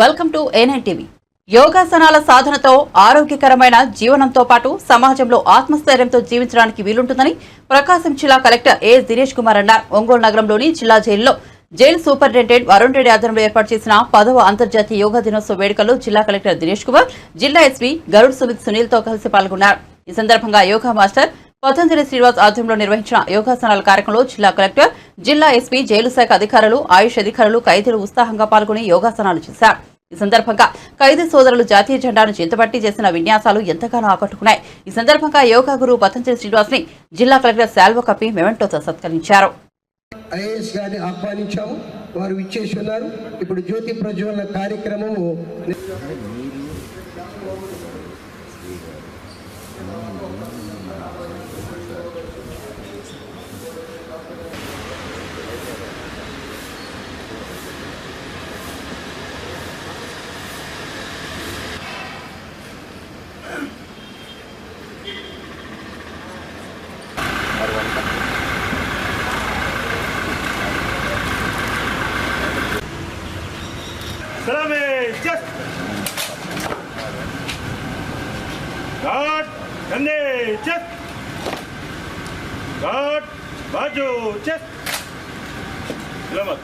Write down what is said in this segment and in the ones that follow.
Welcome to A9 TV. యోగాసనాల సాధనతో ఆరోగ్యకరమైన జీవనంతో పాటు సమాజంలో ఆత్మస్థైర్యంతో జీవించడానికి వీలుంటుందని ప్రకాశం జిల్లా కలెక్టర్ ఏ దినేష్ కుమార్ అన్నారు. ఒంగోలు నగరంలోని జిల్లా జైలులో జైలు సూపరింటెండెంట్ వరుణ్ రెడ్డి ఆధ్వర్యంలో ఏర్పాటు చేసిన 10వ అంతర్జాతీయ యోగా దినోత్సవ వేడుకల్లో జిల్లా కలెక్టర్ దినేష్ కుమార్, జిల్లా ఎస్పీ గరుడ్ సుమిత్ సునీల్ తో కలిసి పాల్గొన్నారు. ఈ సందర్భంగా యోగా మాస్టర్ పతంజలి శ్రీనివాస్ ఆధ్వర్యంలో నిర్వహించిన యోగాసనాల కార్యక్రమంలో జిల్లా కలెక్టర్, జిల్లా ఎస్పీ, జైలు శాఖ అధికారులు, ఆయుష్ అధికారులు, ఖైదీలు ఉత్సాహంగా పాల్గొని యోగాసనాలు చేశారు. ఈ సందర్భంగా ఖైదీ సోదరులు జాతీయ జెండాను చేతపట్టి చేసిన విన్యాసాలు ఎంతగానో ఆకట్టుకున్నాయి. ఈ సందర్భంగా యోగా గురువు పతంజలి శ్రీనివాస్ ని జిల్లా కలెక్టర్ శాల్వో కప్పి మెమెంటోతో సత్కరించారు. ఐఏఎస్ గారిని ఆహ్వానించాము, వారు విచ్చేసి ఉన్నారు. ఇప్పుడు జ్యోతి ప్రజ్వలన కార్యక్రమము just God Kande just God Baju just Selamat.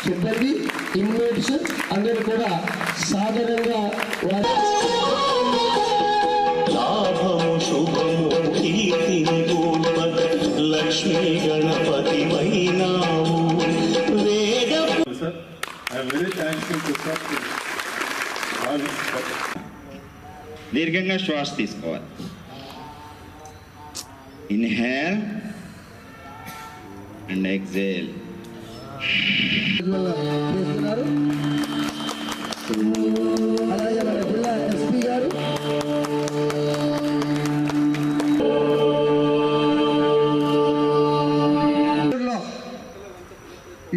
సిబ్బంది, ఇన్మేట్స్ అందరూ కూడా సాధారణంగా లక్ష్మీ గణపతి దీర్ఘంగా శ్వాస తీసుకోవాలి. Inhale and exhale. అలాగే మన జిల్లా ఎస్పీ గారు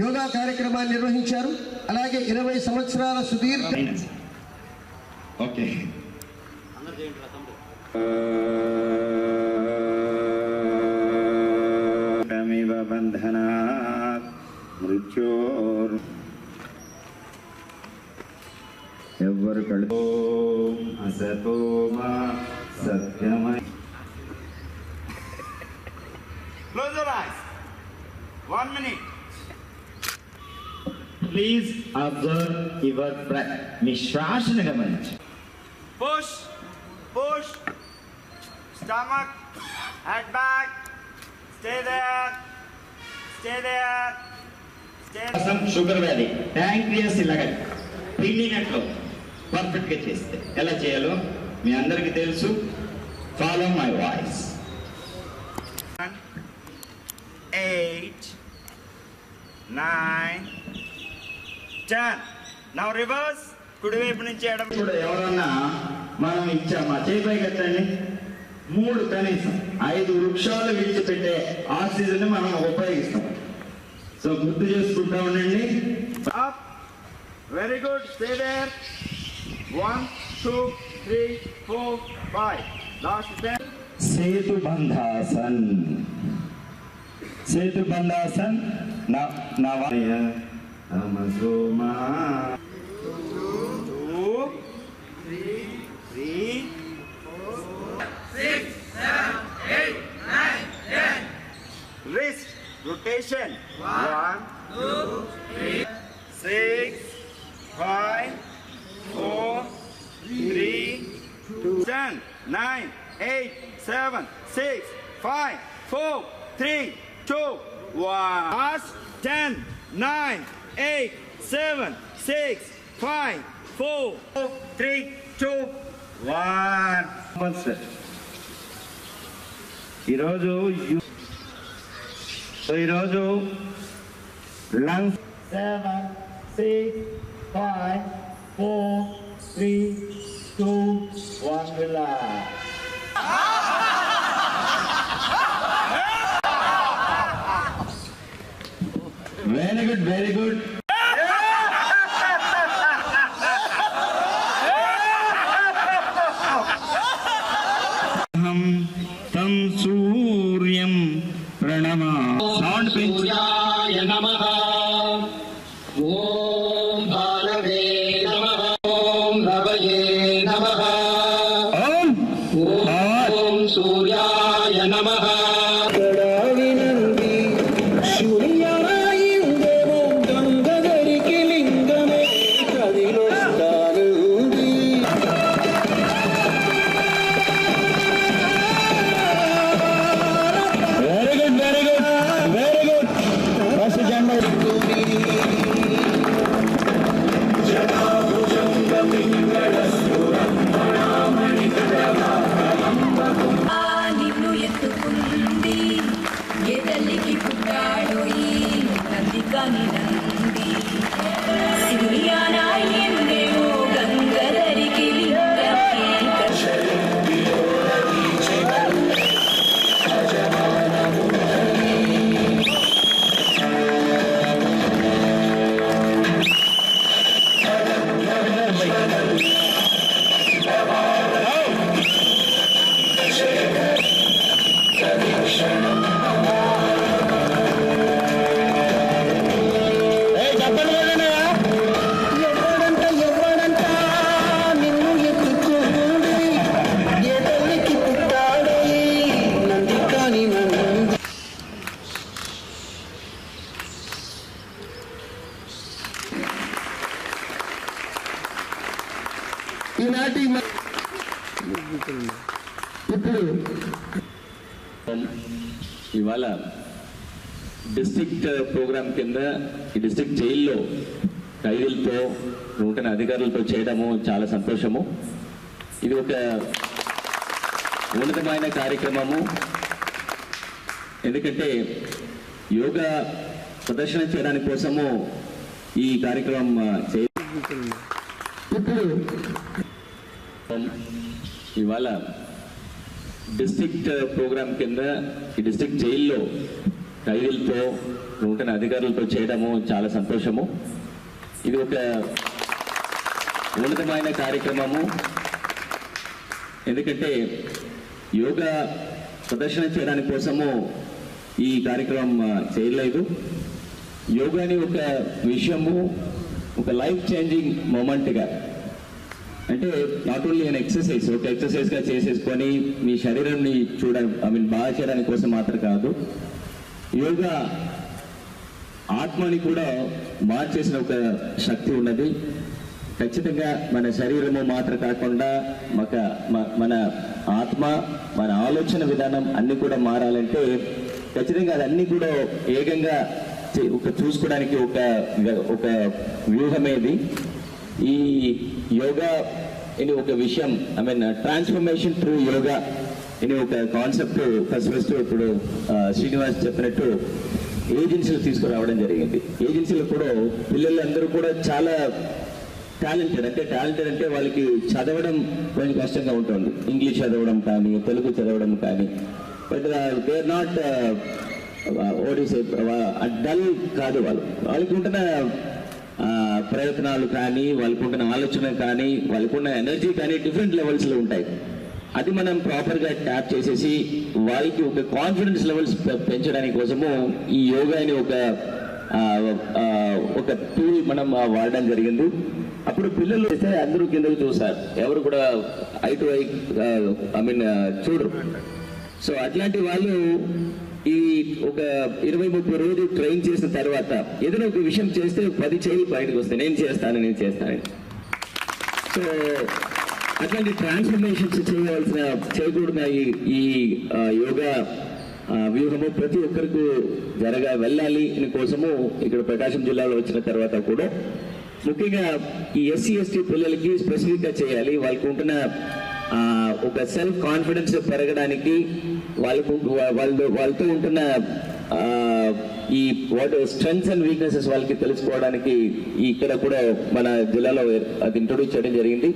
యోగా కార్యక్రమాన్ని నిర్వహించారు. అలాగే 20 సంవత్సరాల సుదీర్ఘ ఓకే బంధనాత్ మృత్యోర్ ఎవ్వరు కళ్ళు అసతోమా సత్యమై. Close your eyes. 1 minute. Please observe your breath. మీ శ్వాసను గమనించండి. Push, push. Stomach, head back. Stay there. Stay there. Stay there. Sugar వ్యాధి, ప్యాంక్రియాస్ ఇలాగ పిండినట్లు పర్ఫెక్ట్ గా చేస్తే ఎలా చేయాలో మీ అందరికీ తెలుసు. Follow my voice. 8, 9, 10. Now reverse. కుడి వైపు నుంచి ఎడమ. ఇప్పుడు ఎవరన్నా మనం ఇచ్చామా చేపై కట్టండి. 3 కనీసం 5 వృక్షాలు విడిచిపెట్టే ఆక్సిజన్ మనం ఉపయోగిస్తాం. సో గుర్తు చేసుకుంటా ఉండండి. Up. Very good. Stay there. 1, 2, 3, 4, 5. Last 10. Setu బంధాసన్. Setu బంధాసన్. నవాయ అమసోమా. 2, 3, 4, 6, 7, 8, 9, 10. Wrist rotation. 1, 2, 3, 6, 5, 4, 3, 2, 10, 9, 8, 7, 6, 5, 4, 3, 2, 1. Last 10, 9, 8, 7, 6, 5, 4, 3, 2, 1. ఈరోజు lungs 7, 6, 5, 4, 3, 2, 1. Relax. Very good, very good. తం సూర్యం ప్రణమా సౌండ్ सूर्याय नमः ॐ भालवे नमः ॐ रवये नमः ॐ सूर्याय नमः వినండి సూర్యరాయిందేమో గంగధరికి లింగమే కదిలొస్తాను very good, very good, very good. First జనవరి నిన్ను ఎత్తుకుంది ఎదలికి పుట్టాడు ఈ నందికాని నంది సూర్యానాయందేమో గంగధరికి లింగమే ఎవడంట నిన్ను ఎత్తుకుంది ఎదలికి పుట్టాడు ఈ నందికాని నంది ఈనాటి ఇప్పుడు ఇవాళ డిస్ట్రిక్ట్ ప్రోగ్రామ్ కింద ఈ డిస్ట్రిక్ట్ జైల్లో ఖైదీలతో నూతన అధికారులతో చేయడము చాలా సంతోషము. ఇది ఒక ఉన్నతమైన కార్యక్రమము. ఎందుకంటే యోగా ప్రదర్శన చేయడానికి కోసము ఈ కార్యక్రమం ఇప్పుడు ఇవాళ డిస్ట్రిక్ట్ ప్రోగ్రామ్ కింద ఈ డిస్ట్రిక్ట్ జైల్లో ఖైదీలతో నూతన అధికారులతో చేయడము చాలా సంతోషము. ఇది ఒక ఉన్నతమైన కార్యక్రమము. ఎందుకంటే యోగా ప్రదర్శన చేయడానికి కోసము ఈ కార్యక్రమం చేయలేదు. యోగాని ఒక విషయము, ఒక లైఫ్ చేంజింగ్ మూమెంట్గా, అంటే నాట్ ఓన్లీ అన్ ఎక్సర్సైజ్, ఒక ఎక్సర్సైజ్గా చేసేసుకొని మీ శరీరాన్ని బాగా చేయడానికి కోసం మాత్రం కాదు. యోగా ఆత్మని కూడా మార్చేసిన ఒక శక్తి ఉన్నది. ఖచ్చితంగా మన శరీరము మాత్రం కాకుండా మన ఆత్మ, మన ఆలోచన విధానం అన్ని కూడా మారాలంటే ఖచ్చితంగా అదన్నీ కూడా ఏకంగా చూసుకోవడానికి ఒక వ్యూహమేది ఈ యోగా ఇది ఒక విషయం. ట్రాన్స్ఫర్మేషన్ త్రూ యోగా ఇది ఒక కాన్సెప్ట్ ఫస్ట్ ఇప్పుడు శ్రీనివాస్ చెప్పినట్టు ఏజెన్సీలు తీసుకురావడం జరిగింది. ఏజెన్సీలు కూడా పిల్లలందరూ కూడా చాలా టాలెంటెడ్ అంటే వాళ్ళకి చదవడం కొంచెం కష్టంగా ఉంటుంది. ఇంగ్లీష్ చదవడం కానీ, తెలుగు చదవడం కానీ, but they are not dull కాదు. వాళ్ళకి ఉంటున్న ప్రయత్నాలు కానీ, వాళ్ళకు ఉంటున్న ఆలోచన కానీ, వాళ్ళకున్న ఎనర్జీ కానీ డిఫరెంట్ లెవెల్స్లో ఉంటాయి. అది మనం ప్రాపర్గా ట్యాప్ చేసేసి వాళ్ళకి ఒక కాన్ఫిడెన్స్ లెవెల్స్ పెంచడానికి కోసము ఈ యోగాని ఒక టూల్ మనం వాడడం జరిగింది. అప్పుడు పిల్లలు చేస్తే అందరూ కిందకు చూస్తారు, ఎవరు కూడా ఐ టు ఐ చూడరు. సో అట్లాంటి వాళ్ళు ఈ ఒక 20-30 రోజులు ట్రైన్ చేసిన తర్వాత ఏదైనా ఒక విషయం చేస్తే 10 చేతులు బయటకు వస్తాయి, నేను చేస్తానని. సో అట్లాంటి ట్రాన్స్ఫర్మేషన్స్ చేయకూడదు ఈ యోగా వ్యూహము ప్రతి ఒక్కరికి వెళ్ళాలి అని కోసము ఇక్కడ ప్రకాశం జిల్లాలో వచ్చిన తర్వాత కూడా ముఖ్యంగా ఈ SC ST పిల్లలకి స్పెసిఫిక్గా చేయాలి. వాళ్ళకు ఉంటున్న ఒక సెల్ఫ్ కాన్ఫిడెన్స్ పెరగడానికి, వాళ్ళతో ఉంటున్న ఈ వాట్ స్ట్రెంగ్స్ అండ్ వీక్నెసెస్ వాళ్ళకి తెలుసుకోవడానికి ఇక్కడ కూడా మన జిల్లాలో అది ఇంట్రొడ్యూస్ చేయడం జరిగింది.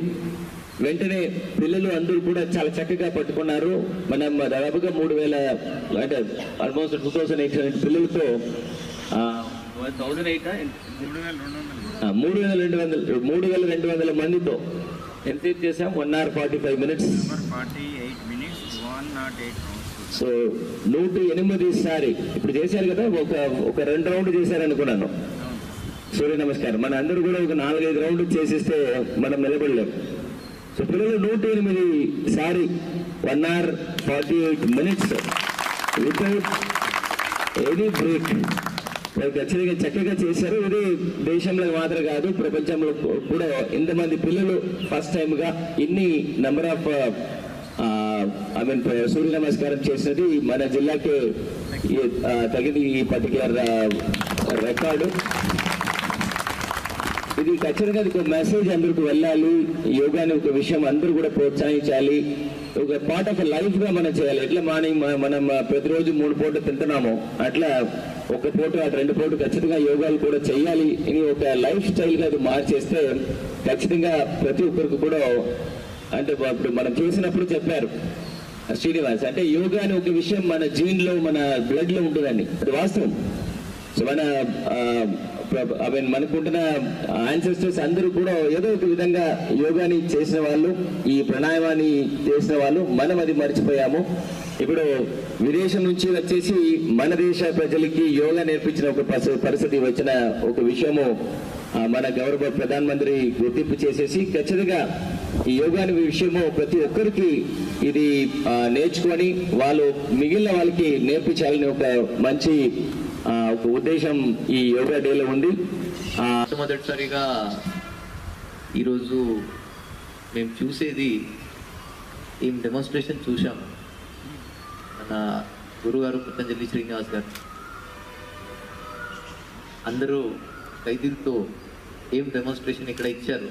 వెంటనే పిల్లలు అందరూ కూడా చాలా చక్కగా పట్టుకున్నారు. మనం దాదాపుగా 3,000 అంటే ఆల్మోస్ట్ 2,800 పిల్లలతో 3,200 మందితో ఎంతసేపు చేసాం? 1 hour 45 minutes. 48 minutes, 108 rounds. So 108 సారి ఇప్పుడు చేశారు కదా, ఒక 2 రౌండ్లు చేశారు అనుకున్నాను. సూర్య నమస్కారం మన అందరూ కూడా ఒక 4-5 రౌండ్లు చేసిస్తే మనం నిలబడలేం. సో పిల్లలు 108 సారి 1 hour 48 minutes without any break ఖచ్చితంగా చక్కగా చేశారు. ఇది దేశంలో మాత్రం కాదు, ప్రపంచంలో కూడా ఇంతమంది పిల్లలు ఫస్ట్ టైంగా ఇన్ని నెంబర్ ఆఫ్ సూర్య నమస్కారం చేసినది మన జిల్లాకి తగిన ఈ పర్టికులర్ రికార్డు. ఇది ఖచ్చితంగా ఒక మెసేజ్ అందరికి వెళ్ళాలి. యోగాని ఒక విషయం అందరూ కూడా ప్రోత్సహించాలి. ఒక పార్ట్ ఆఫ్ లైఫ్ గా మనం చేయాలి. ఎట్లా మనం ప్రతిరోజు 3 పూట తింటున్నామో అట్లా 1 పూట 2 పూట ఖచ్చితంగా యోగాలు కూడా చేయాలి. ఇది ఒక లైఫ్ స్టైల్ గా అది మార్చేస్తే ఖచ్చితంగా ప్రతి ఒక్కరికి కూడా అంటే ఇప్పుడు మనం చేసినప్పుడు చెప్పారు శ్రీనివాస్, అంటే యోగా అనే ఒక విషయం మన జీన్ లో మన బ్లడ్ లో ఉంటుందండి. అది వాస్తవం. సో మనకుంటున్న యాన్సెస్టర్స్ అందరూ కూడా ఏదో ఒక విధంగా యోగాని చేసిన వాళ్ళు, ఈ ప్రాణాయామాన్ని చేసిన వాళ్ళు, మనం అది మర్చిపోయాము. ఇప్పుడు విదేశం నుంచి వచ్చేసి మన దేశ ప్రజలకి యోగా నేర్పించిన ఒక పరిస్థితి వచ్చిన ఒక విషయము మన గౌరవ ప్రధానమంత్రి గుర్తింపు చేసేసి ఖచ్చితంగా ఈ యోగాని విషయము ప్రతి ఒక్కరికి ఇది నేర్చుకొని వాళ్ళు మిగిలిన వాళ్ళకి నేర్పించాలని ఒక మంచి ఒక ఉద్దేశం ఈ యోగా డేలో ఉంది. మొదటిసారిగా ఈరోజు మేము చూసేది ఏం డెమాన్స్ట్రేషన్ చూసాము. మన గురుగారు పతంజలి శ్రీనివాస్ గారు అందరూ ఖైదీలతో ఏం డెమాన్స్ట్రేషన్ ఇక్కడ ఇచ్చారు,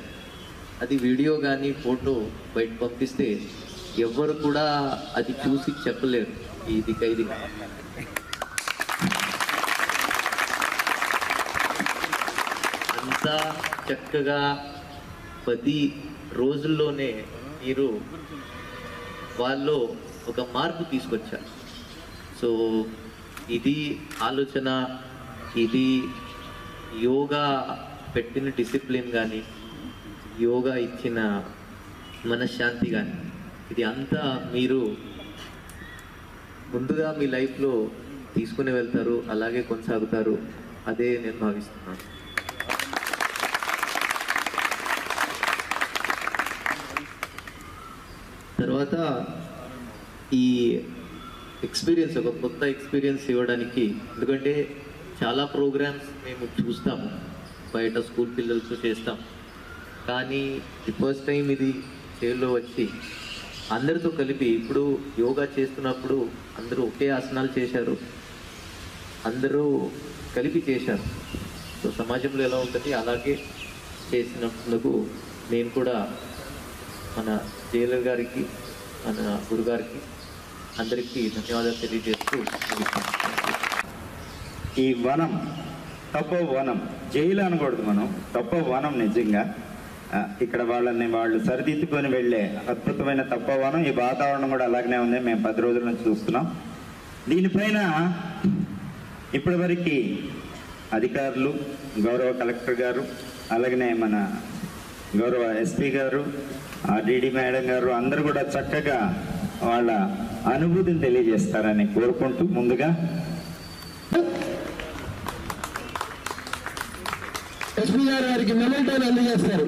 అది వీడియో కానీ ఫోటో బయట పంపిస్తే ఎవ్వరు కూడా అది చూసి చెప్పలేరు ఇది ఖైదీ. అంతా చక్కగా 10 రోజుల్లోనే మీరు వాళ్ళు ఒక మార్పు తీసుకొచ్చారు. సో ఇది ఆలోచన, ఇది యోగా పెట్టిన డిసిప్లిన్ కానీ, యోగా ఇచ్చిన మనశ్శాంతి కానీ, ఇది అంతా మీరు ముందుగా మీ లైఫ్లో తీసుకుని వెళ్తారు, అలాగే కొనసాగుతారు. అదే నేను భావిస్తున్నాను. తర్వాత ఈ ఎక్స్పీరియన్స్, ఒక కొత్త ఎక్స్పీరియన్స్ ఇవ్వడానికి, ఎందుకంటే చాలా ప్రోగ్రామ్స్ మేము చూస్తాము, బయట స్కూల్ పిల్లలతో చేస్తాం, కానీ ఫస్ట్ టైం ఇది చేలో వచ్చి అందరితో కలిపి ఇప్పుడు యోగా చేస్తున్నప్పుడు అందరూ ఒకే ఆసనాలు చేశారు, అందరూ కలిపి చేశారు. సో సమాజంలో ఎలా ఉంటుంది అలాగే చేసినందుకు నేను కూడా మన జైలర్ గారికి, మన గురుగారికి అందరికీ ధన్యవాదాలు తెలియజేస్తూ ఈ వనం తపోవనం, జైలు అనకూడదు మనం, తపోవనం. నిజంగా ఇక్కడ వాళ్ళు సరిదిద్దుకొని వెళ్ళే అద్భుతమైన తపోవనం. ఈ వాతావరణం కూడా అలాగనే ఉంది, మేము 10 రోజుల నుంచి చూస్తున్నాం. దీనిపైన ఇప్పటివరకు అధికారులు, గౌరవ కలెక్టర్ గారు, అలాగనే మన గౌరవ ఎస్పీ గారు, డిడి మేడం గారు అందరూ కూడా చక్కగా వాళ్ళ అనుభూతిని తెలియజేస్తారని కోరుకుంటూ ముందుగా ఎస్పీ గారు వారికి మెమెంటోని అందజేస్తారు.